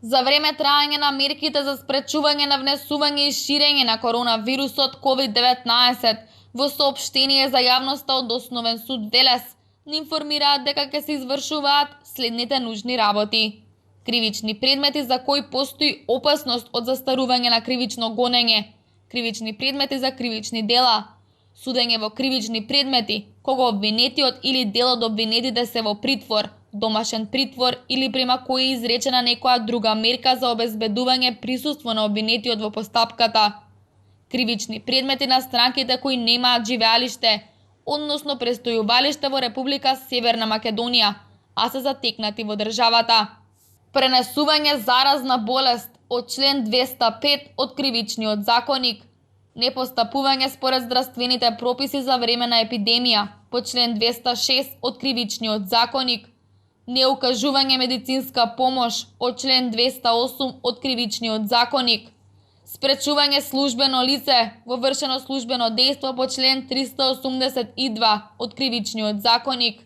За време траење на мерките за спречување на внесување и ширење на коронавирусот COVID-19, во соопштение за јавноста од Основен суд Велес, ни информираат дека ќе се извршуваат следните нужни работи: кривични предмети за кои постои опасност од застарување на кривично гонење, кривични предмети за кривични дела, судење во кривични предмети кога обвинетиот или дел од обвинетите се во притвор, домашен притвор или према кој е изречена некоја друга мерка за обезбедување присуство на обвинетиот во постапката, кривични предмети на странките кои немаат живеалиште, односно престојувалиште во Република Северна Македонија, а се затекнати во државата. Пренесување заразна болест од член 205 од Кривичниот законик, непостапување според здравствените прописи за време на епидемија по член 206 од Кривичниот законик, неукажување медицинска помош од член 208 од Кривичниот законик, спречување службено лице во вршено службено дејство по член 382 од Кривичниот законик,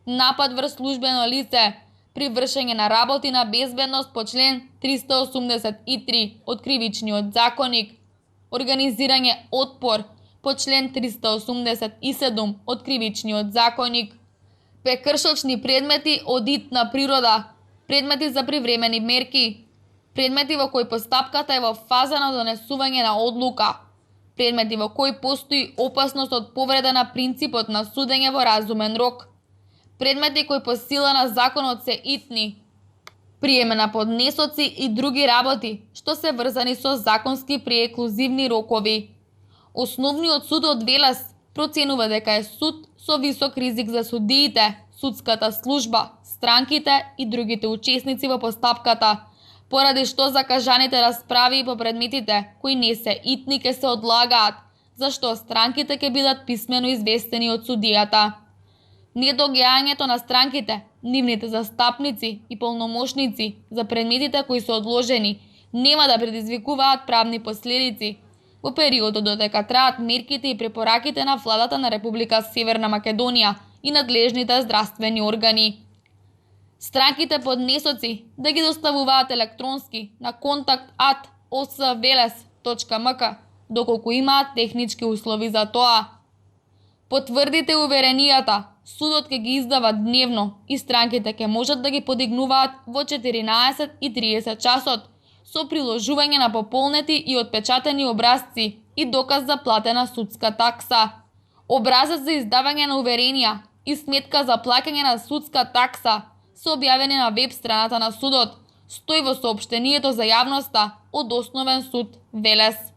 напад врз службено лице при вршење на работи на безбедност по член 383 од Кривичниот законик, организирање отпор по член 387 од Кривичниот законик, прекршочни предмети од итна природа, предмети за привремени мерки, предмети во кои постапката е во фаза на донесување на одлука, предмети во кои постои опасност од повреда на принципот на судење во разумен рок, предмети кои по сила на законот се итни, приеме на поднесоци и други работи што се врзани со законски прееклузивни рокови. Основниот суд од Велес проценува дека е суд со висок ризик за судиите, судската служба, странките и другите учесници во постапката, поради што закажаните расправи по предметите кои не се итни ќе се одлагаат, зашто странките ќе бидат писмено известени од судијата. Недоаѓањето на странките, нивните застапници и полномошници за предметите кои се одложени нема да предизвикуваат правни последици во периодот додека траат мерките и препораките на владата на Република Северна Македонија и надлежните здравствени органи. Странките поднесоци да ги доставуваат електронски на kontakt@osveles.mk доколку имаат технички услови за тоа. Потврдите уверенијата судот ќе ги издава дневно и странките ќе можат да ги подигнуваат во 14:30 часот со приложување на пополнети и отпечатени образци и доказ за платена судска такса. Образец за издавање на уверенија и сметка за плаќање на судска такса се објавени на веб страната на судот, стои во соопштението за јавноста од Основен суд Велес.